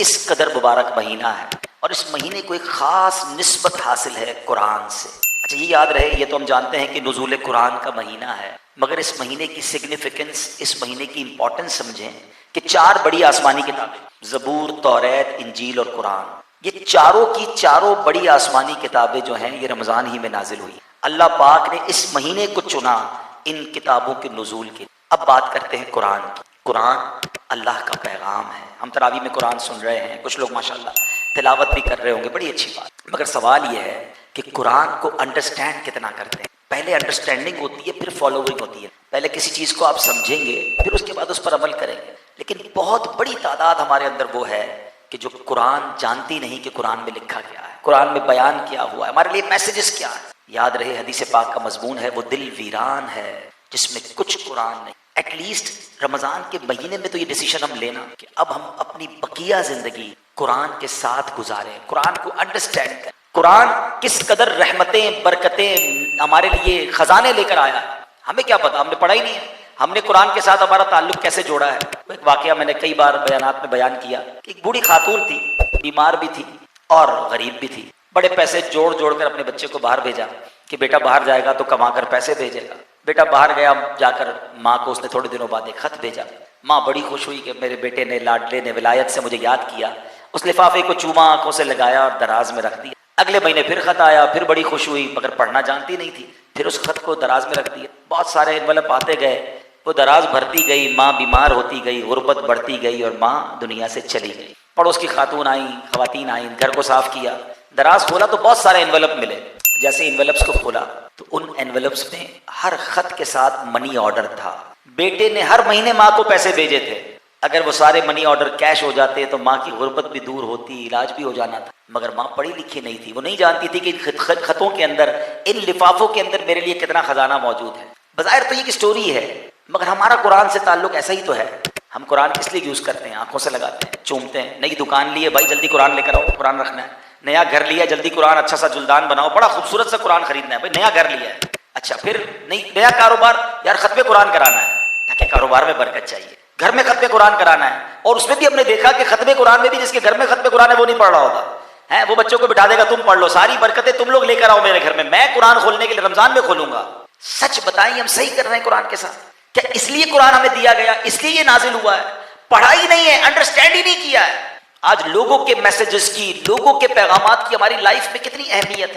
इस कदर मुबारक महीना है और इस महीने को एक ख़ास निस्बत हासिल है कुरान से। अच्छा, ये याद रहे, ये तो हम जानते हैं कि नुज़ूल कुरान का महीना है, मगर इस महीने की सिग्निफिकेंस, इस महीने की इंपॉर्टेंस समझें कि 4 बड़ी आसमानी किताबें, ज़बूर, तौरात, इंजील और कुरान, ये चारों की चारों बड़ी आसमानी किताबें जो हैं ये रमज़ान ही में नाजिल हुई। अल्लाह पाक ने इस महीने को चुना इन किताबों के नुज़ूल के। अब बात करते हैं कुरान की। कुरान अल्लाह का पैगाम है। हम तरावी में कुरान सुन रहे हैं, कुछ लोग माशाल्लाह तिलावत भी कर रहे होंगे, बड़ी अच्छी बात। मगर सवाल यह है कि कुरान को अंडरस्टैंड कितना करते हैं। पहले अंडरस्टैंडिंग होती है, फिर फॉलोइंग होती है। पहले किसी चीज़ को आप समझेंगे, फिर उसके बाद उस पर अमल करेंगे। लेकिन बहुत बड़ी तादाद हमारे अंदर वो है कि जो कुरान जानती नहीं कि कुरान में लिखा क्या है, कुरान में बयान क्या हुआ है, हमारे लिए मैसेजेस क्या है। याद रहे, हदीस पाक का मजमून है, वो दिल वीरान है जिसमें कुछ कुरान नहीं। एटलीस्ट रमज़ान के महीने में तो ये डिसीजन हम लेना कि अब हम अपनी बकिया ज़िंदगी कुरान के साथ गुजारें, कुरान को अंडरस्टैंड करें। कुरान किस कदर रहमतें, बरकतें, हमारे लिए ख़जाने लेकर आया, हमें क्या पता, हमने पढ़ा ही नहीं है। हमने कुरान के साथ हमारा ताल्लुक़ कैसे जोड़ा है। एक वाक़या मैंने कई बार बयानात में बयान किया कि एक बूढ़ी खातून थी, बीमार भी थी और गरीब भी थी। बड़े पैसे जोड़ जोड़ कर अपने बच्चे को बाहर भेजा कि बेटा बाहर जाएगा तो कमा कर पैसे भेजेगा। बेटा बाहर गया, जाकर माँ को उसने थोड़े दिनों बाद एक ख़त भेजा। माँ बड़ी खुश हुई कि मेरे बेटे ने, लाडले ने विलायत से मुझे याद किया। उस लिफाफे को चूमा, आंखों से लगाया और दराज में रख दिया। अगले महीने फिर ख़त आया, फिर बड़ी खुश हुई, मगर पढ़ना जानती नहीं थी। फिर उस ख़त को दराज में रख दिया। बहुत सारे एनवलप आते गए, वो दराज भरती गई, माँ बीमार होती गई, गुर्बत बढ़ती गई और माँ दुनिया से चली गई। पड़ोस की खातून आई, खवातीन आई, घर को साफ किया, दराज खोला तो बहुत सारे एनवलप मिले। जैसे एनवलप्स को खोला तो उन एनवलप्स में हर खत के साथ मनी ऑर्डर था। बेटे ने हर महीने माँ को पैसे भेजे थे। अगर वो सारे मनी ऑर्डर कैश हो जाते तो माँ की गुर्बत भी दूर होती, इलाज भी हो जाना था। मगर माँ पढ़ी लिखी नहीं थी, वो नहीं जानती थी कि खतों के अंदर, इन लिफाफों के अंदर मेरे लिए कितना खजाना मौजूद है। बज़ाहिर तो ये एक स्टोरी है, मगर हमारा कुरान से ताल्लुक ऐसा ही तो है। हम कुरान किस लिए यूज़ करते हैं? आंखों से लगाते हैं, चूमते हैं। नई दुकान लिए, भाई जल्दी कुरान लेकर आओ, कुरान रखना है। नया घर लिया, जल्दी कुरान, अच्छा सा जुल्दान बनाओ, बड़ा खूबसूरत सा कुरान खरीदना है। भाई नया घर लिया है, अच्छा फिर नया कारोबार, यार खत्मे कुरान कराना है ताकि कारोबार में बरकत चाहिए। घर में खत्मे कुरान कराना है, और उसमें भी हमने देखा कि खत्मे कुरान में भी जिसके घर में खत्मे कुरान है वो नहीं पढ़ रहा होता है। वो बच्चों को बिठा देगा, तुम पढ़ लो, सारी बरकतें तुम लोग लेकर आओ मेरे घर में, मैं कुरान खोलने के लिए रमजान में खोलूंगा। सच बताइए, हम सही कर रहे हैं कुरान के साथ? क्या इसलिए कुरान हमें दिया गया, इसलिए ये नाजिल हुआ है? पढ़ाई नहीं है, अंडरस्टैंड ही नहीं किया है। आज लोगों के मैसेजेस की, लोगों के पैगामात की हमारी लाइफ में कितनी अहमियत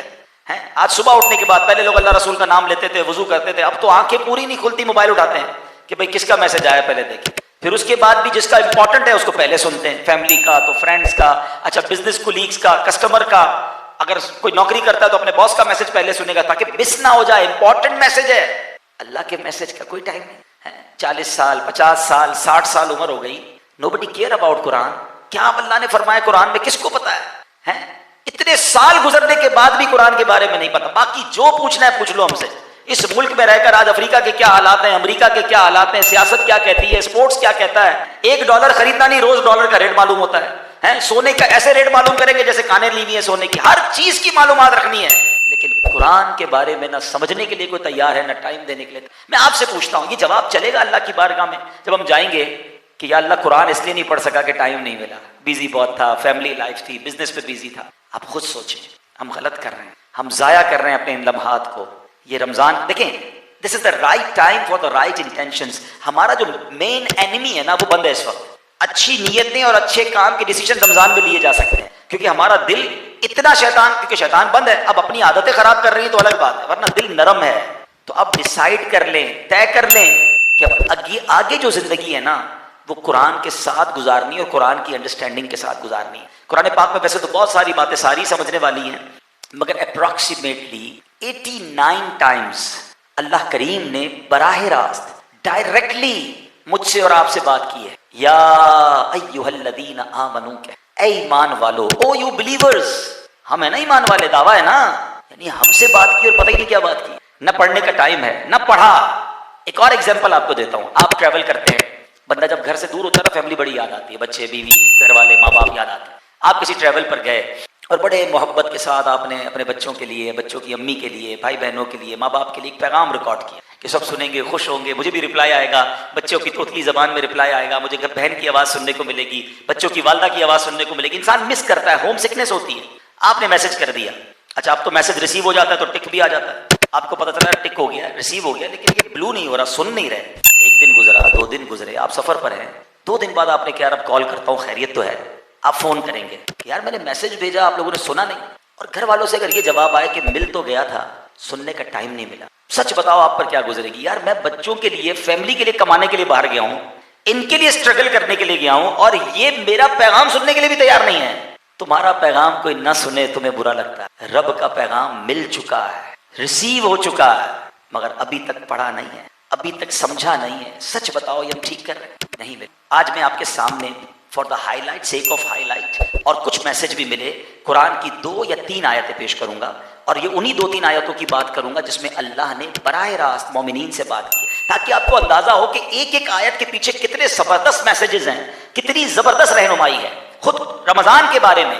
है। आज सुबह उठने के बाद पहले लोग अल्लाह रसूल का नाम लेते थे, वजू करते थे, अब तो आंखें पूरी नहीं खुलती, मोबाइल उठाते हैं कि भाई किसका मैसेज आया पहले देखें। फिर उसके बाद भी जिसका इंपॉर्टेंट है उसको पहले सुनते हैं, फैमिली का तो फ्रेंड्स का, अच्छा बिजनेस कोलीग्स का, कस्टमर का। अगर कोई नौकरी करता है तो अपने बॉस का मैसेज पहले सुनेगा ताकि मिस ना हो जाए, इंपॉर्टेंट मैसेज है। अल्लाह के मैसेज का कोई टाइम नहीं है। 40 साल, 50 साल, 60 साल उम्र हो गई, नोबडी केयर अबाउट कुरान। क्या अल्लाह ने फरमाया कुरान में, किसको पता है? इतने साल गुजरने के बाद भी कुरान के बारे में नहीं पता। बाकी जो पूछना है पूछ लो हमसे। इस मुल्क में रहकर आज अफ्रीका के क्या हालात हैं, अमेरिका के क्या हालात हैं, सियासत क्या कहती है, स्पोर्ट्स क्या कहता है। $1 खरीदना नहीं, रोज डॉलर का रेट मालूम होता है। सोने का ऐसे रेट मालूम करेंगे जैसे काने ली हुई है सोने की, हर चीज की मालूमात रखनी है। लेकिन कुरान के बारे में ना समझने के लिए कोई तैयार है, ना टाइम देने के लिए। मैं आपसे पूछता हूँ, ये जवाब चलेगा अल्लाह की बारगाह में जब हम जाएंगे कि या अल्लाह कुरान इसलिए नहीं पढ़ सका कि टाइम नहीं मिला, बिजी बहुत था, फैमिली लाइफ थी, बिजनेस पे बिजी था। आप खुद सोचें, हम गलत कर रहे हैं, हम जाया कर रहे हैं अपने इन लम्हात को। ये रमजान देखें, this is the right time for the right intentions. हमारा जो मेन एनिमी है ना वो बंद है इस वक्त। अच्छी नीयतें और अच्छे काम के डिसीजन रमजान में लिए जा सकते हैं, क्योंकि हमारा दिल इतना शैतान, क्योंकि शैतान बंद है। अब अपनी आदतें खराब कर रही है तो अलग बात है, वरना दिल नरम है। तो अब डिसाइड कर लें, तय कर लें कि अब आगे जो जिंदगी है ना वो कुरान के साथ गुजारनी है और कुरान की अंडरस्टैंडिंग के साथ गुजारनी है। कुरान पाक में वैसे तो बहुत सारी बातें सारी समझने वाली हैं, मगर अप्रॉक्सीमेटली 89 टाइम्स अल्लाह करीम ने बराह रास्त डायरेक्टली मुझसे और आपसे बात की है। या अय्युहल्लज़ीना आमनू, के ऐ ईमान वालो, ओ यू बिलीवर्स। हम है ना ईमान वाले, दावा है ना, यानी हमसे बात की और पता ही नहीं क्या बात की। न पढ़ने का टाइम है, न पढ़ा। एक और एग्जाम्पल आपको देता हूँ। आप ट्रैवल करते हैं, बंदा जब घर से दूर होता है ना, फैमिली बड़ी याद आती है, बच्चे, बीवी, घर वाले, माँ बाप याद आते हैं। आप किसी ट्रैवल पर गए और बड़े मोहब्बत के साथ आपने अपने बच्चों के लिए, बच्चों की अम्मी के लिए, भाई बहनों के लिए, माँ बाप के लिए एक पैगाम रिकॉर्ड किया कि सब सुनेंगे, खुश होंगे, मुझे भी रिप्लाई आएगा, बच्चों की तोतली जबान में रिप्लाई आएगा, मुझे घर बहन की आवाज़ सुनने को मिलेगी, बच्चों की वालदा की आवाज़ सुनने को मिलेगी। इंसान मिस करता है, होम सिकनेस होती है। आपने मैसेज कर दिया, अच्छा अब तो मैसेज रिसीव हो जाता है तो टिक भी आ जाता है, आपको पता चला टिक हो गया, रिसीव हो गया, लेकिन ये ब्लू नहीं हो रहा, सुन नहीं रहे। एक दिन गुजरा, 2 दिन गुजरे, आप सफ़र पर हैं, 2 दिन बाद आपने कहा अब कॉल करता हूँ, खैरियत तो है? आप फ़ोन करेंगे, यार मैंने मैसेज भेजा, आप लोगों ने सुना नहीं। और घर वालों से अगर ये जवाब आए कि मिल तो गया था, सुनने का टाइम नहीं मिला, सच बताओ आप पर क्या गुजरेगी? यार मैं बच्चों के लिए, फैमिली के लिए कमाने के लिए बाहर गया हूं, इनके लिए स्ट्रगल करने के लिए गया हूं, और ये मेरा पैगाम सुनने के लिए भी तैयार नहीं है। तुम्हारा पैगाम कोई ना सुने तुम्हें बुरा लगता है। रब का पैगाम मिल चुका है, रिसीव हो चुका है, मगर अभी तक पढ़ा नहीं है, अभी तक समझा नहीं है। सच बताओ ये हम ठीक कर रहे हैं? नहीं मिले। आज मैं आपके सामने for the highlight, sake of highlight, और कुछ मैसेज भी मिले, कुरान की 2 या 3 आयतें पेश करूंगा, और ये उन्हीं 2-3 आयतों की बात करूंगा जिसमें अल्लाह ने बराह रास्त मोमिनीन से बात की, ताकि आपको अंदाजा हो कि एक एक आयत के पीछे कितने जबरदस्त मैसेजेस हैं, कितनी जबरदस्त रहनुमाई है। खुद रमजान के बारे में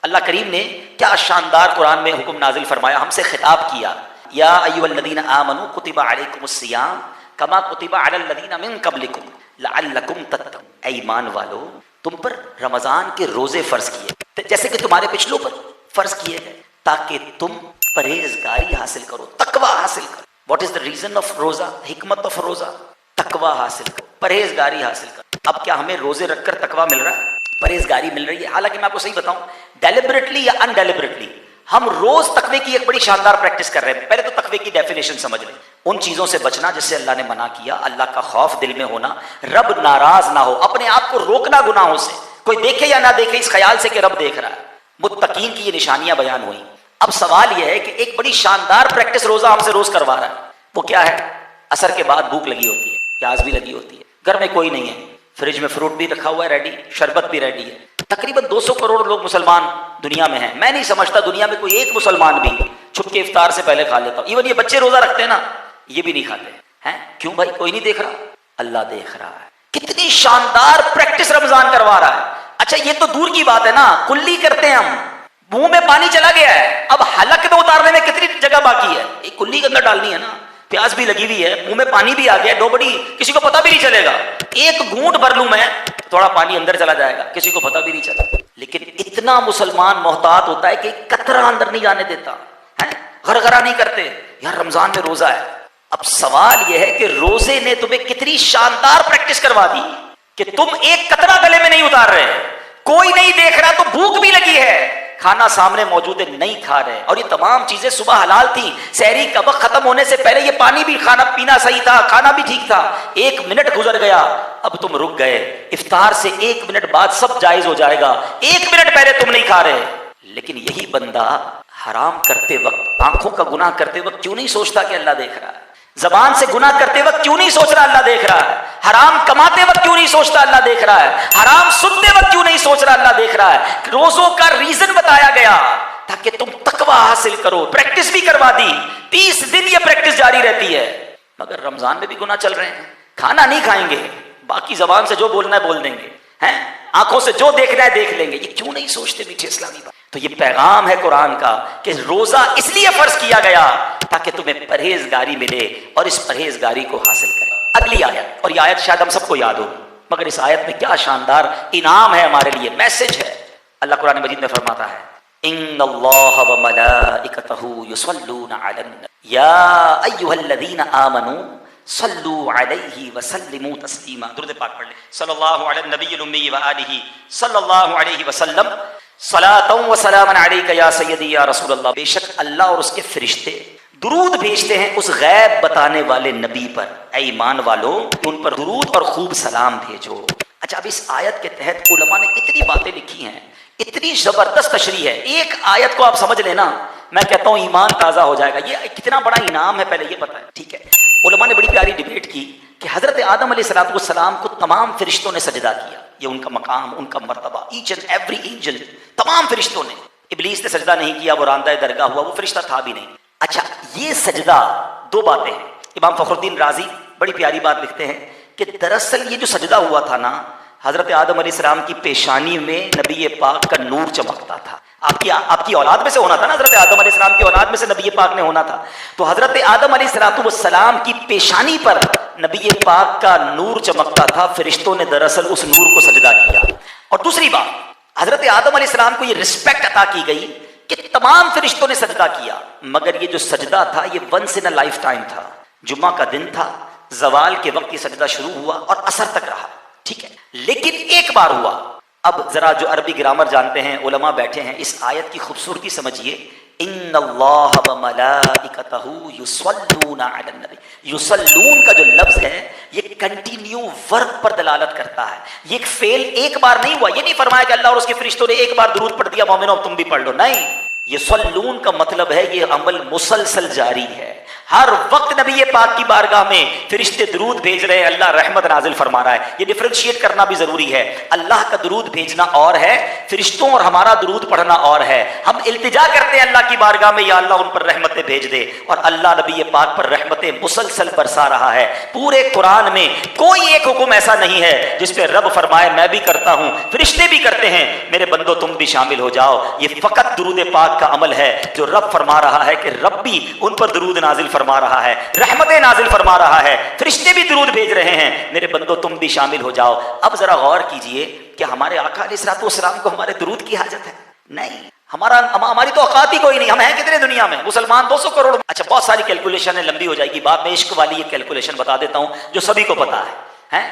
अल्लाह करीम ने क्या शानदार कुरान में हुक्म नाजिल फरमाया, हमसे खिताब किया, या अय्युहल्लज़ीना आमनू कुतिबा अलैकुमुस्सियाम कमा कुतिबा अलल्लज़ीना मिन क़ब्लिकुम लअल्लकुम तत्तक़ून। ऐ ईमान वालो, तुम पर रमजान के रोजे फर्ज किए जैसे कि तुम्हारे पिछलों पर फर्ज किए गए, ताकि तुम परहेजगारी हासिल करो, तकवा हासिल करो। What is the reason of रोजा? हिकमत ऑफ रोजा, तकवा हासिल करो, परहेजगारी हासिल करो। अब क्या हमें रोजे रखकर तकवा मिल रहा है, परहेजगारी मिल रही है? हालांकि मैं आपको सही बताऊं, डेलिबरेटली या अनडेलिबरेटली हम रोज तकवे की एक बड़ी शानदार प्रैक्टिस कर रहे हैं। पहले तो तकवे की डेफिनेशन समझ लें, उन चीजों से बचना जिससे अल्लाह ने मना किया, अल्लाह का खौफ दिल में होना, रब नाराज ना हो, अपने आप को रोकना गुनाहों से, कोई देखे या ना देखे इस ख्याल से कि रब देख रहा है। मुत्तकीन की ये निशानियां बयान हुई। अब सवाल यह है कि एक बड़ी शानदार प्रैक्टिस रोजा हमसे रोज करवा रहा है, वो क्या है? असर के बाद भूख लगी होती है, प्यास भी लगी होती है, घर में कोई नहीं है, फ्रिज में फ्रूट भी रखा हुआ है रेडी, शरबत भी रेडी है। तकरीबन 200 करोड़ लोग मुसलमान दुनिया में हैं। मैं नहीं समझता दुनिया में कोई एक मुसलमान भी छुप के इफ्तार से पहले खा लेता। इवन ये बच्चे रोजा रखते हैं ना, ये भी नहीं खाते हैं। क्यों भाई? कोई नहीं देख रहा, अल्लाह देख रहा है। कितनी शानदार प्रैक्टिस रमजान करवा रहा है। अच्छा ये तो दूर की बात है ना, कुल्ली करते हैं हम, मुंह में पानी चला गया है, अब हलक में उतारने में कितनी जगह बाकी है? एक कुल्ली के अंदर डालनी है ना, प्यास भी लगी हुई है, मुंह में पानी भी आ गया, नोबडी, किसी को पता भी नहीं चलेगा। एक घूंट भर लूं मैं, थोड़ा पानी अंदर चला जाएगा, किसी को पता भी नहीं चला। लेकिन इतना मुसलमान मोहतात होता है कि कतरा अंदर नहीं जाने देता है, गरगरा नहीं करते। यार रमजान में रोजा है। अब सवाल यह है कि रोजे ने तुम्हें कितनी शानदार प्रैक्टिस करवा दी कि तुम एक कतरा गले में नहीं उतार रहे, कोई नहीं देख रहा तो भूख भी लगी है, खाना सामने मौजूद है, नहीं खा रहे। और ये तमाम चीजें सुबह हलाल थी, सहरी का वक्त खत्म होने से पहले ये पानी भी, खाना पीना सही था, खाना भी ठीक था। 1 मिनट गुजर गया, अब तुम रुक गए। इफ्तार से 1 मिनट बाद सब जायज हो जाएगा, 1 मिनट पहले तुम नहीं खा रहे। लेकिन यही बंदा हराम करते वक्त, आंखों का गुनाह करते वक्त क्यों नहीं सोचता कि अल्लाह देख रहा है? जबान से गुनाह करते वक्त क्यों नहीं सोच रहा अल्लाह देख रहा है? हराम कमाते वक्त क्यों नहीं सोचता अल्लाह देख रहा है? हराम सुनते वक्त क्यों नहीं सोच रहा अल्लाह देख रहा है? रोजों का रीजन बताया गया ताकि तुम तकवा हासिल करो। प्रैक्टिस भी करवा दी, 30 दिन ये प्रैक्टिस जारी रहती है। मगर रमजान में भी गुनाह चल रहे हैं। खाना नहीं खाएंगे, बाकी जबान से जो बोलना है बोल देंगे, हैं आंखों से जो देखना है देख लेंगे। ये क्यों नहीं सोचते मीठे इस्लामी बात? तो ये पैगाम है कुरान का कि रोजा इसलिए फर्ज किया गया ताकि तुम्हें परहेजगारी मिले, और इस परहेजगारी को हासिल करें। अगली आयत, और ये आयत शायद हम सबको याद हो, मगर इस आयत में क्या शानदार इनाम है हमारे लिए, मैसेज है। अल्लाह कुरान मजीद में फरमाता है, इन्नल्लाह व मलाइकतहू युसल्लूना अलन नबी या अय्युहल्लज़ीना आमनू सल्लू अलैहि व सल्लिमू तस्लीमा। दुरूद पाक पढ़ ले, सल्लल्लाहु अलैहि नबिय्यिल उम्मी व आलिहि सल्लल्लाहु अलैहि वसल्लम सलातुन व सलामुन अलैका या सय्यदी या रसूल अल्लाह। बेशक अल्लाह और उसके फरिश्ते दुरूद भेजते हैं उस गैब बताने वाले नबी पर। ऐ ईमान वालों, उन पर दुरूद और खूब सलाम भेजो। अच्छा, अब इस आयत के तहत उलमा ने इतनी बातें लिखी हैं, इतनी जबरदस्त तशरीह है। एक आयत को आप समझ लेना, मैं कहता हूं ईमान ताजा हो जाएगा। ये कितना बड़ा इनाम है पहले ये पता है, ठीक है? उलमा ने बड़ी प्यारी डिबेट की कि हजरत आदम अलैहिस्सलाम को तमाम फरिश्तों ने सजदा किया। ये उनका मकाम, उनका मर्तबा, ईच एंड एवरी एंजल, तमाम फरिश्तों ने। इब्लीस ने सजदा नहीं किया, वो रांदा दरगाह हुआ, वो फरिश्ता था भी नहीं। अच्छा, ये सजदा, 2 बातें हैं। इमाम फखरुद्दीन राजी बड़ी प्यारी बात लिखते हैं कि दरअसल ये जो सजदा हुआ था ना, हजरत आदम अलैहिस्सलाम की पेशानी में नबी पाक का नूर चमकता था। आपकी आपकी औलाद में से होना था ना, हजरत आदम अलैहिस्सलाम की औलाद में से नबी पाक ने होना था। तो हजरत आदम अलैहिस्सलाम की पेशानी पर नबी पाक का नूर चमकता था। फरिश्तों ने दरअसल उस नूर को सजदा किया। और दूसरी बात, हजरत आदम अलैहिस्सलाम को ये रिस्पेक्ट अता की गई कि तमाम फरिश्तों ने सजदा किया, मगर ये जो सजदा था ये once in a lifetime था। जुम्मा का दिन था, जवाल के वक्त ये सजदा शुरू हुआ और असर तक रहा, ठीक है, लेकिन एक बार हुआ। अब जरा जो अरबी ग्रामर जानते हैं, उलमा बैठे हैं, इस आयत की खूबसूरती समझिए। इन्नल्लाह व मलाइकतहू युसल्लूना अलन नबी। युसल्लून का जो लफ्ज है ये कंटिन्यू वर्ब पर दलालत करता है। ये एक फेल एक बार नहीं हुआ। ये नहीं फरमाया कि अल्लाह और उसके फरिश्तों ने एक बार दुरूद पढ़ दिया, मोमिनो तुम भी पढ़ लो, नहीं। युसल्लून का मतलब है ये अमल मुसलसल जारी है। हर वक्त नबी पाक की बारगाह में फरिश्ते दुरूद भेज रहे हैं, अल्लाह रहमत नाजिल फरमा रहा है। ये डिफरेंशिएट करना भी जरूरी है। अल्लाह का दुरूद भेजना और है, फरिश्तों और हमारा दुरूद पढ़ना और है। हम इल्तिजा करते हैं अल्लाह की बारगाह में, या अल्लाह उन पर रहमतें भेज दे, और अल्लाह नबी पाक पर रहमतें मुसलसल बरसा रहा है। पूरे कुरान में कोई एक हुक्म ऐसा नहीं है जिस पे रब फरमाए मैं भी करता हूं, फरिश्ते भी करते हैं, मेरे बंदो तुम भी शामिल हो जाओ। ये फकत दुरूद पाक का अमल है जो रब फरमा रहा है कि रब भी उन पर दुरूद नाजिल फरमा रहा है, रहमतें नाजिल फरमा रहा है, फरिश्ते भी दुरूद भेज रहे हैं, मेरे बंदो तुम भी शामिल हो जाओ। अब जरा गौर कीजिए कि हमारे आका अलैहिस्सलाम को हमारे दुरूद की हाजत है? नहीं। हमारी तो औकात ही कोई नहीं। हम हैं कितने दुनिया में? मुसलमान 200 करोड़। अच्छा, बहुत सारी कैलकुलेशन है, लंबी हो जाएगी बात में। इश्क वाली ये कैलकुलेशन बता देता हूं जो सभी को पता है।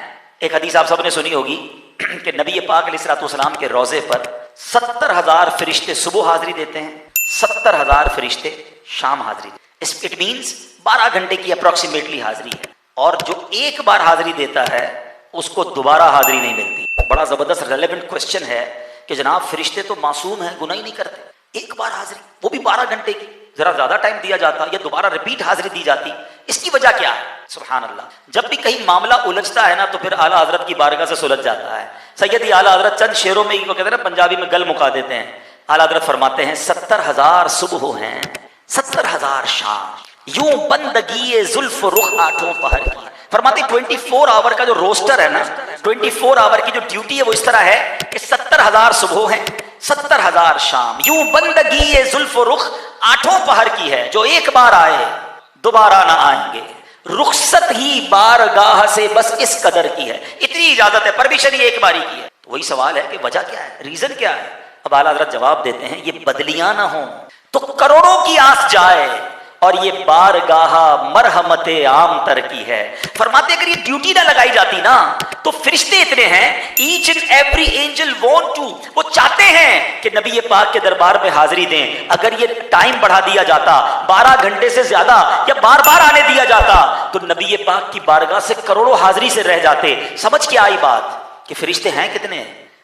एक हदीस आप सबने सुनी होगी कि नबी पाक अलैहिस्सलाम के रोजे पर 70,000 फरिश्ते सुबह हाजिरी देते हैं, 70,000 फरिश्ते शाम हाजिरी देते हैं। इट मीन्स 12 घंटे की अप्रोक्सीमेटली हाजिरी है। और जो एक बार हाजिरी देता है उसको दोबारा हाजिरी नहीं मिलती। बड़ा जबरदस्त रेलेवेंट क्वेश्चन है कि जनाब फरिश्ते तो मासूम हैं, गुनाह ही नहीं करते, एक बार हाजिरी, वो भी 12 घंटे की, जरा ज्यादा टाइम दिया जाता या दोबारा रिपीट हाजिरी दी जाती, इसकी वजह क्या है? सुभान अल्लाह। जब भी कहीं मामला उलझता है ना तो फिर आला हजरत की बारगाह से सुलझ जाता है। सैयदी आला हजरत चंद शेरों में वो कहते हैं ना, पंजाबी में गल मुका देते हैं। आला हजरत फरमाते हैं 70,000 सुबह हैं, 70,000 शाम, यूं बंदगी जुल्फ रुख आठों पहर की। फरमाते 24 आवर का जो रोस्टर है ना, 24 आवर की जो ड्यूटी है वो इस तरह है कि 70,000 सुबह है, 70,000 शाम, यूं बंदगी जुल्फ रुख आठों पहर की है, जो एक बार आए दोबारा ना आएंगे, रुखसत ही बारगाह से बस इस कदर की है। इतनी इजाजत है, परमिशन ही एक बारी की है। तो वही सवाल है कि वजह क्या है, रीजन क्या है? अब आला हज़रत जवाब देते हैं, ये बदलियां ना हो तो करोड़ों की आस जाए, और ये बारगाह मरहमत आम तर की है। फरमाते अगर ये ड्यूटी ना लगाई जाती ना तो फरिश्ते इतने हैं, each and every angel want to, वो चाहते हैं कि नबी पाक के दरबार में हाजिरी दें। अगर ये टाइम बढ़ा दिया जाता 12 घंटे से ज्यादा या बार बार आने दिया जाता तो नबी पाक की बारगाह से करोड़ों हाजिरी से रह जाते। समझ के आई बात कि फरिश्ते हैं कितने?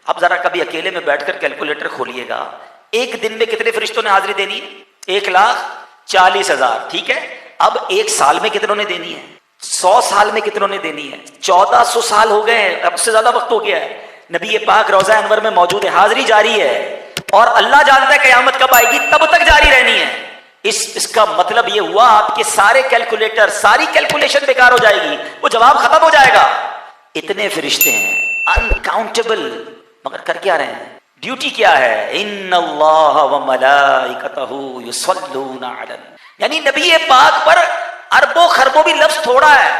अब जरा कभी अकेले में बैठकर कैलकुलेटर खोलिएगा, एक दिन में कितने फरिश्तों ने हाजिरी देनी है? 1,40,000, ठीक है। अब एक साल में कितनों ने देनी है? 100 साल में कितनों ने देनी है? 1400 साल हो गए, अब से ज्यादा वक्त हो गया है। नबी पाक रोजा अनवर में मौजूद है, हाजिरी जारी है, और अल्लाह जानता है कयामत कब आएगी, तब तक जारी रहनी है। इसका मतलब ये हुआ आपके सारे कैलकुलेटर, सारी कैलकुलेशन बेकार हो जाएगी, वो जवाब खत्म हो जाएगा। इतने फरिश्ते हैं अनकाउंटेबल, मगर कर क्या रहे हैं? ड्यूटी क्या है? इन्नल्लाह व मलाइकतहू युसल्लूना अलन, यानी नबी पाक पर अरबों खरबों भी लफ्ज थोड़ा है,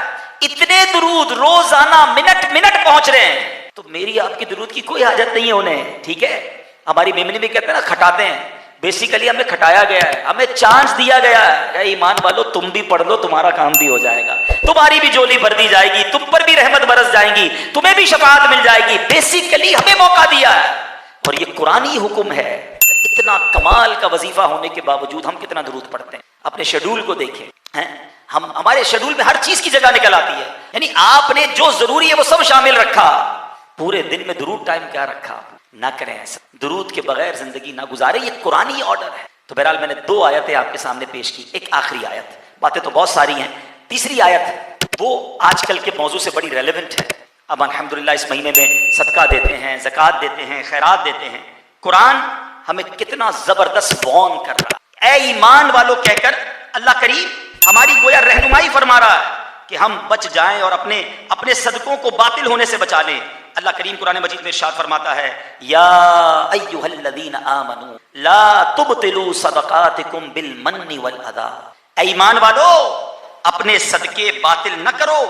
इतने दुरूद रोजाना मिनट मिनट पहुंच रहे हैं। तो मेरी आपकी दुरूद की कोई हाजत नहीं है उन्हें, ठीक है। हमारी मेमनी में कहते हैं ना, खटाते हैं, बेसिकली हमें खटाया गया है, हमें चांस दिया गया है, ईमान वालों तुम भी पढ़ लो, तुम्हारा काम भी हो जाएगा, तुम्हारी भी झोली भर दी जाएगी, तुम पर भी रहमत बरस जाएंगी, तुम्हें भी शफाअत मिल जाएगी। बेसिकली हमें मौका दिया है, और ये कुरानी हुक्म है। इतना कमाल का वजीफा होने के बावजूद हम कितना दुरूद पढ़ते हैं? अपने शेड्यूल को देखें, हैं हम, हमारे शेड्यूल में हर चीज की जगह निकल आती है, यानी आपने जो जरूरी है वो सब शामिल रखा। पूरे दिन में दुरूद टाइम क्या रखा? ना करें ऐसा, दुरूद के बगैर जिंदगी ना गुजारे, ये कुरानी ऑर्डर है। तो बहरहाल मैंने 2 आयतें आपके सामने पेश की, एक आखिरी आयत, बातें तो बहुत सारी हैं, तीसरी आयत वो आजकल के मौजू से बड़ी रेलेवेंट है। अब अल्हम्दुलिल्लाह इस महीने में सदका देते हैं, ज़कात देते हैं, खैरात देते हैं। कुरान हमें कितना जबरदस्त वार्न कर रहा है, ए ईमान वालों कहकर अल्लाह करीम हमारी गोया रहनुमाई फरमा रहा है कि हम बच जाएं और अपने सदकों को बातिल होने से बचा लें। अल्लाह करीम कुरान मजीद में इरशाद फरमाता है, या अय्युहल्लज़ीना आमनू ला तुबतिलू सदक़ातिकुम बिल मन्नि वल अदा। ऐ ईमान वालो, अपने सदके बातिल न करो,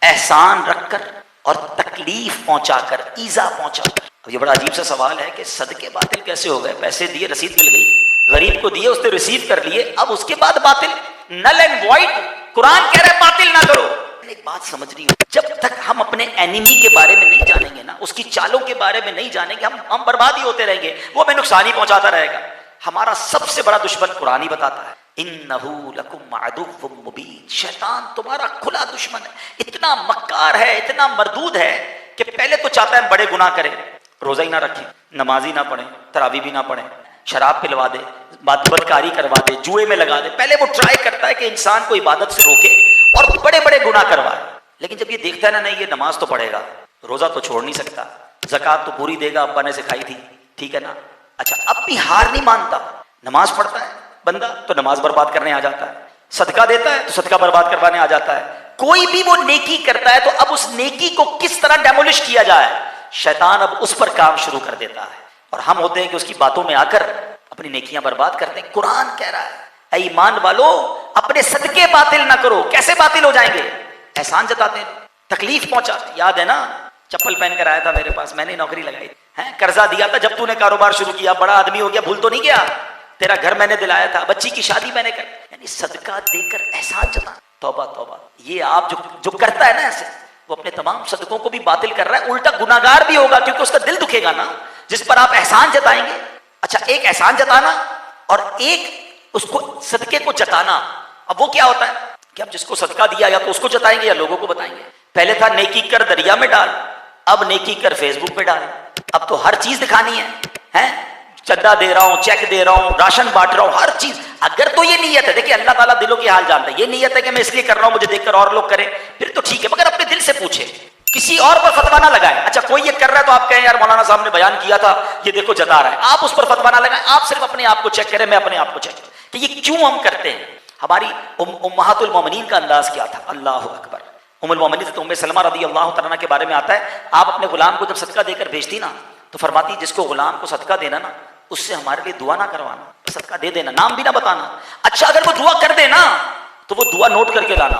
एहसान रखकर और तकलीफ पहुंचाकर, ईजा पहुंचाकर। अब ये बड़ा अजीब सा सवाल है कि सदके बातिल कैसे हो गए? पैसे दिए, रसीद मिल गई, गरीब को दिए, उसने रिसीव कर लिए, अब उसके बाद बातिल, नल एंड वॉइड। कुरान कह रहा है बातिल ना करो। एक बात समझ रही हो, जब तक हम अपने एनिमी के बारे में नहीं जानेंगे ना, उसकी चालों के बारे में नहीं जानेंगे, हम बर्बाद ही होते रहेंगे, वो हमें नुकसान ही पहुंचाता रहेगा। हमारा सबसे बड़ा दुश्मन कुरान ही बताता है, इन्नहू लकुम अदुव्वुम मुबीन। शैतान तुम्हारा खुला दुश्मन है, इतना मक्कार है, इतना मरदूद है कि पहले तो चाहता है बड़े गुनाह करें, रोजा ही ना रखें, नमाजी ना पढ़े, तरावी भी ना पढ़े, शराब पिलवा दे, बदकारी करवा दे, जुए में लगा दे। पहले वो ट्राई करता है कि इंसान को इबादत से रोके और बड़े बड़े गुनाह करवाए। लेकिन जब ये देखता है ना, नहीं ये नमाज तो पढ़ेगा, रोजा तो छोड़ नहीं सकता, ज़कात तो पूरी देगा, अब्बा ने सिखाई थी, ठीक है ना, अच्छा अब भी हार नहीं मानता, नमाज पढ़ता है बंदा तो नमाज बर्बाद करने आ जाता है, सदका देता है तो सदका बर्बाद करवाने आ जाता है। कोई भी वो नेकी करता है तो अब उस नेकी को किस तरह डेमोलिश किया जाए, शैतान अब उस पर काम शुरू कर देता है और हम होते हैं कि उसकी बातों में आकर अपनी नेकियां बर्बाद करते हैं। कुरान कह रहा है, ऐ ईमान वालों, अपने सदके बातिल ना करो। कैसे बातिल हो जाएंगे? एहसान जताते हैं, तकलीफ पहुंचाते। याद है ना, चप्पल पहन कर आया था मेरे पास, मैंने नौकरी लगाई है, कर्जा दिया था, जब तूने कारोबार शुरू किया बड़ा आदमी हो गया, भूल तो नहीं गया, तेरा घर मैंने दिलाया था, बच्ची की शादी मैंने कर, यानी सदका देकर एहसान जता। तौबा तौबा, ये आप जो करता है ना ऐसे, वो अपने तमाम सदकों को भी बातिल कर रहा है, उल्टा गुनाहगार भी होगा, क्योंकि उसका दिल दुखेगा ना जिस पर आप एहसान जताएंगे। अच्छा, एक एहसान जताना और एक उसको सदके को जताना। अब वो क्या होता है कि अब जिसको सदका दिया या तो उसको जताएंगे या लोगों को बताएंगे। पहले था नेकी कर दरिया में डाल, अब नेकी कर फेसबुक पे डाल। अब तो हर चीज दिखानी है? चंदा दे रहा हूं, चेक दे रहा हूं, राशन बांट रहा हूं, हर चीज। अगर तो ये नीयत है, देखिए अल्लाह ताला दिलों की हाल जानता है, ये नीयत है कि मैं इसलिए कर रहा हूं मुझे देखकर और लोग करें, फिर तो ठीक है, मगर अपने दिल से पूछे, किसी और पर फतवा ना लगाए। अच्छा, कोई ये कर रहा है तो आप कहें यार मौलाना साहब ने बयान किया था, ये देखो जता रहा है, आप उस पर फतवा ना लगाएं। आप सिर्फ अपने आप को चेक करें, मैं अपने आप को चेक करें कि ये क्यों हम करते हैं। हमारी उम्महातुल मोमिनीन का अंदाज क्या था? अल्लाह अकबर। उम्मुल मोमिनीन उम्मे सलमा रज़ी अल्लाह तआला के बारे में आता है, आप अपने गुलाम को जब सदका देकर भेजती ना तो फरमाती, जिसको गुलाम को सदका देना ना उससे हमारे लिए दुआ ना करवाना, सदका दे देना, नाम भी ना बताना। अच्छा, अगर वो दुआ कर देना तो वो दुआ नोट करके लाना।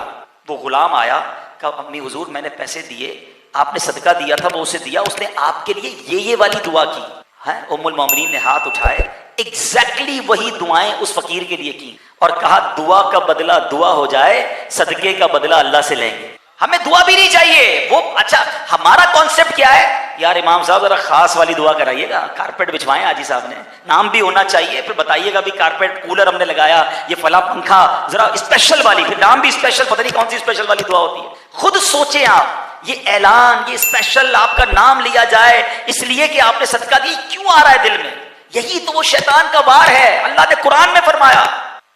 वो गुलाम आया, कहा अम्मी हुजूर मैंने पैसे दिए, आपने सदका दिया था, वो उसे दिया, उसने आपके लिए ये वाली दुआ की है। उम्मुल मोमिनीन ने हाथ उठाए, एग्जैक्टली वही दुआएं उस फकीर के लिए की और कहा दुआ का बदला दुआ हो जाए, सदके का बदला अल्लाह से लेंगे, हमें दुआ भी नहीं चाहिए। वो अच्छा, हमारा कॉन्सेप्ट क्या है यार, इमाम साहब जरा खास वाली दुआ कराइएगा, कारपेट बिछवाएं हाजी साहब ने, नाम भी होना चाहिए, फिर बताइएगा भी कारपेट कूलर हमने लगाया, ये फला पंखा, जरा स्पेशल वाली, फिर नाम भी स्पेशल, पता नहीं कौन सी स्पेशल वाली दुआ होती है। खुद सोचें आप, ये ऐलान, ये स्पेशल आपका नाम लिया जाए इसलिए कि आपने सदका दी, क्यों आ रहा है दिल में? यही तो वो शैतान का वार है। अल्लाह ने कुरान में फरमाया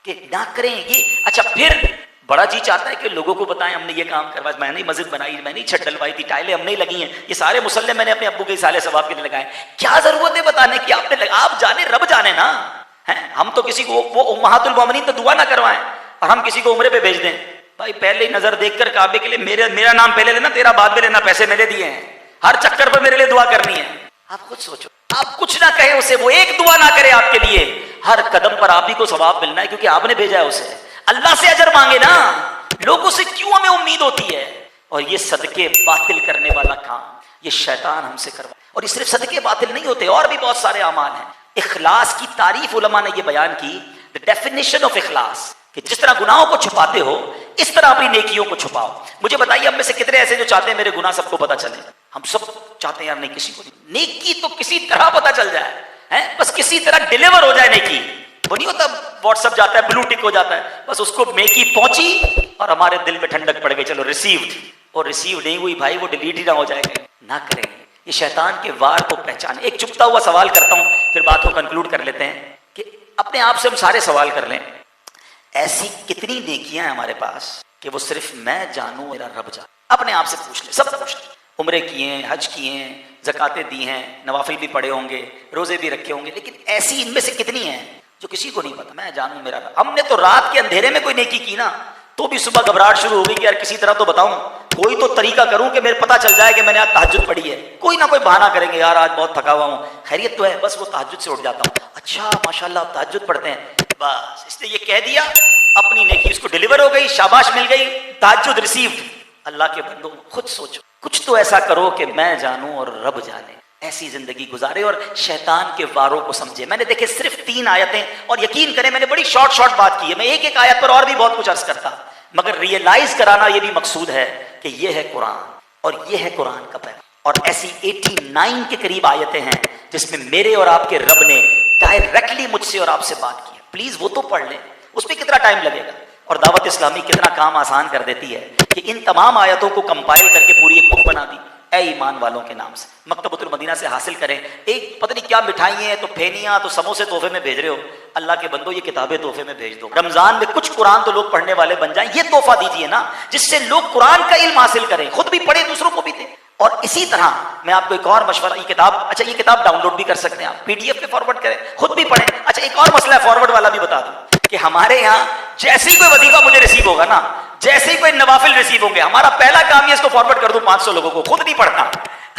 कि ना करें ये। अच्छा, फिर बड़ा जी चाहता है कि लोगों को बताएं हमने ये काम करवाया, मैंने ही मस्जिद बनाई, मैंने ही छत डलवाई थी, टाइलें हमने ही लगी हैं, ये सारे मुसल्ले मैंने अपने अब्बू के साले सवाब के लिए लगाए। क्या जरूरत है बताने की? आपने आप जाने, रब जाने ना है। हम तो किसी को वो उम्महातुल मोमिनीन तो दुआ ना करवाएं और हम किसी को उम्रे पे भेज दें। भाई पहले ही नजर देखकर काबे के लिए मेरा नाम पहले लेना, तेरा बाद में लेना, पैसे मैंने दिए हैं, हर चक्कर पर मेरे लिए दुआ करनी है। आप खुद सोचो, आप कुछ ना कहे उसे, वो एक दुआ ना करे आपके लिए, हर कदम पर आप ही को सवाब मिलना है क्योंकि आपने भेजा है उसे। अल्लाह से अजर मांगे ना, लोगों से क्यों हमें उम्मीद होती है? और ये सदके बातिल करने वाला काम ये शैतान हमसे करवा। और ये सिर्फ सदके बातिल नहीं होते, और भी बहुत सारे अमाल हैं। इखलास की तारीफ उलमा ने ये बयान की, द डेफिनेशन ऑफ इखलास, कि जिस तरह गुनाहों को छुपाते हो इस तरह अपनी नेकियों को छुपाओ। मुझे बताइए हम में से कितने ऐसे जो चाहते हैं मेरे गुनाह सबको पता चले? हम सब चाहते हैं यार नहीं किसी को नहीं, नेकी तो किसी तरह पता चल जाए, है बस किसी तरह डिलीवर हो जाए नेकी। वो नहीं होता व्हाट्सएप जाता है ब्लू टिक हो जाता है, बस उसको नेकी पहुंची और हमारे दिल में ठंडक पड़ गई, चलो रिसीव्ड। और रिसीव नहीं हुई भाई, वो डिलीट ही ना हो जाएगा। ना करेंगे, ये शैतान के वार को पहचाने। एक चुपता हुआ सवाल करता हूं, फिर बात को कंक्लूड कर लेते हैं कि अपने आप से हम सारे सवाल कर लें, ऐसी कितनी नेकियां हैं हमारे पास कि वो सिर्फ मैं जानूं, मेरा रब जाने? अपने आप से पूछ ले, सब पूछ ले। उम्रे किए, हज किए, ज़कातें दी हैं, नवाफिल भी पढ़े होंगे, रोजे भी रखे होंगे, लेकिन ऐसी इनमें से कितनी हैं जो किसी को नहीं पता? मैं जानूं मेरा रब। हमने तो रात के अंधेरे में कोई नेकी की ना तो भी सुबह घबराहट शुरू हो गई कि यार किसी तरह तो बताऊं, कोई तो तरीका करूं कि मेरे पता चल जाए कि मैंने आज तहज्जुद पढ़ी है। कोई ना कोई बहाना करेंगे, यार आज बहुत थका हुआ हूं, खैरियत तो है, बस वो तहज्जुद से उठ जाता हूं। अच्छा माशाल्लाह आप तहज्जुद पढ़ते हैं, बस इसने ये कह दिया, अपनी नेकी उसको डिलीवर हो गई, शाबाश मिल गई, तहज्जुद रिसीव्ड। अल्लाह के बंदो खुद सोचो, कुछ तो ऐसा करो कि मैं जानूं और रब जाने, ऐसी जिंदगी गुजारे और शैतान के वारों को समझे। मैंने देखे सिर्फ 3 आयतें, और यकीन करें मैंने बड़ी शॉर्ट बात की है, मैं एक एक आयत पर और भी बहुत कुछ अर्ज करता, मगर रियलाइज कराना यह भी मकसूद है कि यह है कुरान और यह है कुरान का पैगाम। और ऐसी 89 के करीब आयतें हैं जिसमें मेरे और आपके रब ने डायरेक्टली मुझसे और आपसे बात की है। प्लीज वो तो पढ़ लें, उसमें कितना टाइम लगेगा। और दावत इस्लामी कितना काम आसान कर देती है कि इन तमाम आयतों को कंपाइल करके पूरी एक बुक बना दी, ए ईमान वालों के नाम से, मकतबतुल मदीना से हासिल करें। एक पता नहीं क्या मिठाई है, तो फेनियां, तो समोसे तोहफे में भेज रहे हो, अल्लाह के बंदो ये किताबें तोहफे में भेज दो। रमजान में कुछ कुरान तो लोग पढ़ने वाले बन जाएं, ये तोहफा दीजिए ना, जिससे लोग कुरान का इल्म हासिल करें, खुद भी पढ़े, दूसरों को भी दें। और इसी तरह मैं आपको एक और मशवरा, ये किताब, अच्छा ये किताब डाउनलोड भी कर सकते हैं आप, पीडीएफ पे फॉरवर्ड करें, खुद भी पढ़ें। अच्छा एक और मसला है, फॉरवर्ड वाला भी बता दूं कि हमारे यहाँ जैसे ही कोई वजीफा मुझे रिसीव होगा ना, जैसे ही कोई नवाफिल रिसीव होंगे, हमारा पहला काम ये इसको फॉरवर्ड कर दूं 500 लोगों को, खुद नहीं पढ़ता।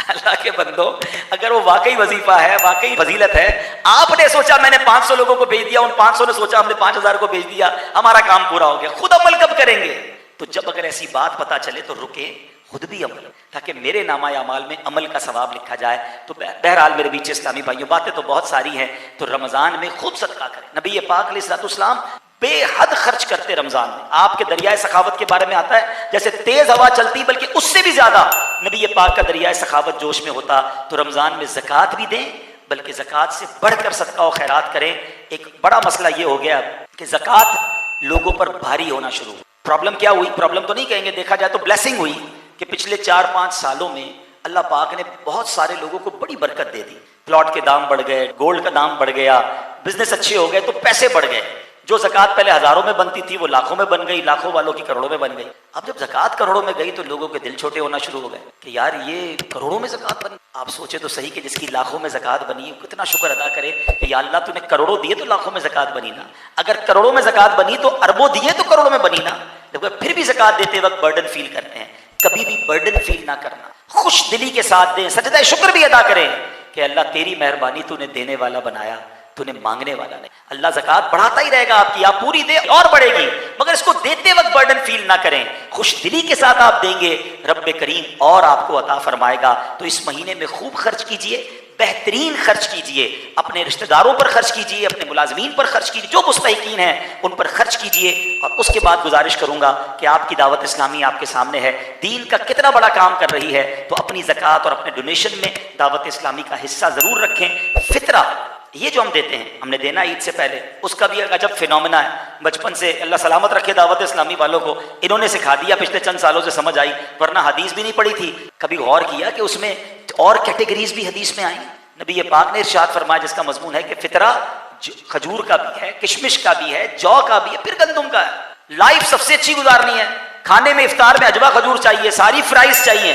अल्लाह के बंदो, अगर वो वाकई वजीफा है, वाकई फजीलत है, आपने सोचा मैंने 500 लोगों को भेज दिया, उन 500 ने सोचा हमने 5000 को भेज दिया, हमारा काम पूरा हो गया, खुद अमल कब करेंगे? तो जब अगर ऐसी बात पता चले तो रुके, खुद भी अमल, ताकि मेरे नामा अमाल में अमल का सवाब लिखा जाए। तो बहरहाल मेरे बीच इस्लामी भाइयों, बातें तो बहुत सारी हैं, तो रमजान में खूब सदका करें। नबी पाक अलैहिस्सलाम बेहद खर्च करते रमजान में। आपके दरियाए सखावत के बारे में आता है, जैसे तेज हवा चलती बल्कि उससे भी ज्यादा नबी पाक का दरियाए सखावत जोश में होता। तो रमजान में ज़कात भी दें, बल्कि ज़कात से बढ़कर सदका और खैरात करें। एक बड़ा मसला ये हो गया कि ज़कात लोगों पर भारी होना शुरू हुई। प्रॉब्लम क्या हुई? प्रॉब्लम तो नहीं कहेंगे, देखा जाए तो ब्लेसिंग हुई कि पिछले 4-5 सालों में अल्लाह पाक ने बहुत सारे लोगों को बड़ी बरकत दे दी। प्लॉट के दाम बढ़ गए, गोल्ड का दाम बढ़ गया, बिजनेस अच्छे हो गए, तो पैसे बढ़ गए। जो ज़कात पहले हजारों में बनती थी वो लाखों में बन गई, लाखों वालों की करोड़ों में बन गई। अब जब ज़कात करोड़ों में गई तो लोगों के दिल छोटे होना शुरू हो गए कि यार ये करोड़ों में ज़कात बनी। आप सोचे तो सही कि जिसकी लाखों में ज़कात बनी, कितना शुक्र अदा करे कि या अल्लाह तूने करोड़ों दिए तो लाखों में ज़कात बनी ना। अगर करोड़ों में ज़कात बनी तो अरबों दिए तो करोड़ों में बनी ना। देखो फिर भी ज़कात देते वक्त बर्डन फील करते हैं, कभी भी बर्डन फील ना करना, खुश दिली के साथ दें, सजदा शुक्र भी अदा करें कि अल्लाह तेरी मेहरबानी, तूने देने वाला बनाया, तूने मांगने वाला नहीं। अल्लाह ज़कात बढ़ाता ही रहेगा आपकी, आप पूरी दे और बढ़ेगी, मगर इसको देते वक्त बर्डन फील ना करें, खुश दिली के साथ आप देंगे, रब्बे करीम और आपको अता फरमाएगा। तो इस महीने में खूब खर्च कीजिए, बेहतरीन खर्च कीजिए, अपने रिश्तेदारों पर खर्च कीजिए, अपने मुलाजमीन पर खर्च कीजिए, जो मुस्तहिकीन हैं उन पर खर्च कीजिए। और उसके बाद गुजारिश करूंगा कि आपकी दावत इस्लामी आपके सामने है, दीन का कितना बड़ा काम कर रही है, तो अपनी ज़कात और अपने डोनेशन में दावत इस्लामी का हिस्सा ज़रूर रखें। फितरा ये जो हम देते हैं, हमने देना ईद से पहले, उसका भी एक अजब फिनोमेना है। बचपन से अल्लाह सलामत रखे दावत इस्लामी वालों को, इन्होंने सिखा दिया, पिछले चंद सालों से समझ आई, वरना हदीस भी नहीं पढ़ी थी। कभी गौर किया कि उसमें और कैटेगरीज भी हदीस में आई। नबी पाक ने इरशाद फरमाया जिसका मजमून है कि फितरा खजूर का भी है, किशमिश का भी है, जौ का भी है, फिर गंदुम का है। लाइफ सबसे अच्छी गुजारनी है, खाने में इफ्तार में अजवा खजूर चाहिए, सारी फ्राइज चाहिए,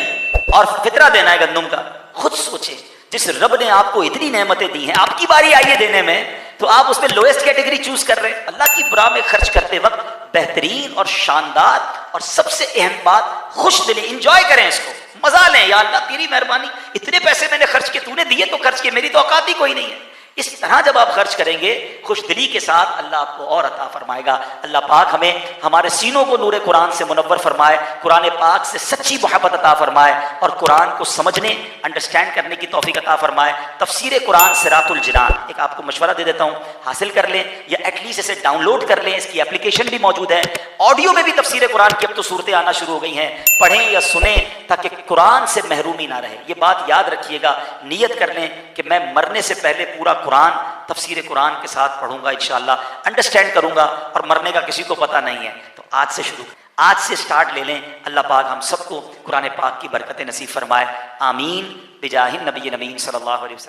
और फितरा देना है गंदुम का। खुद सोचे, जिस रब ने आपको इतनी नेमतें दी हैं, आपकी बारी आई है देने में, तो आप उसमें लोएस्ट कैटेगरी चूज कर रहे हैं। अल्लाह की राह में खर्च करते वक्त बेहतरीन और शानदार और सबसे अहम बात, खुश दिली इंजॉय करें, इसको मजा लें। या अल्लाह तेरी मेहरबानी, इतने पैसे मैंने खर्च किए, तूने दिए तो खर्च किए, मेरी तो औकात ही कोई नहीं है। इस तरह जब आप खर्च करेंगे खुश दिली के साथ, अल्लाह आपको और अता फरमाएगा। अल्लाह पाक हमें हमारे सीनों को नूरे कुरान से मुनव्वर फरमाए, कुरान पाक से सच्ची मोहब्बत अता फरमाए, और कुरान को समझने, अंडरस्टैंड करने की तौफीक अता फरमाए। तफसीर कुरान सिरातुल जिनान, एक आपको मशवरा दे देता हूँ, हासिल कर लें या एटलीस्ट इसे डाउनलोड कर लें, इसकी एप्लीकेशन भी मौजूद है। ऑडियो में भी तफसीर कुरान की अब तो सूरतें आना शुरू हो गई हैं, पढ़ें या सुने ताकि कुरान से महरूमी ना रहे। ये बात याद रखिएगा, नियत कर लें कि मैं मरने से पहले पूरा कुरान, तफसीर कुरान के साथ पढ़ूंगा इंशाअल्लाह, अंडरस्टैंड करूंगा, और मरने का किसी को पता नहीं है। तो आज से शुरू, आज से स्टार्ट ले लें। अल्लाह पाक हम सबको कुरान पाक की बरकतें नसीब फरमाए। आमीन बिजाहिन नबी नबीन सल्लल्लाहु अलैहि वसल्लम।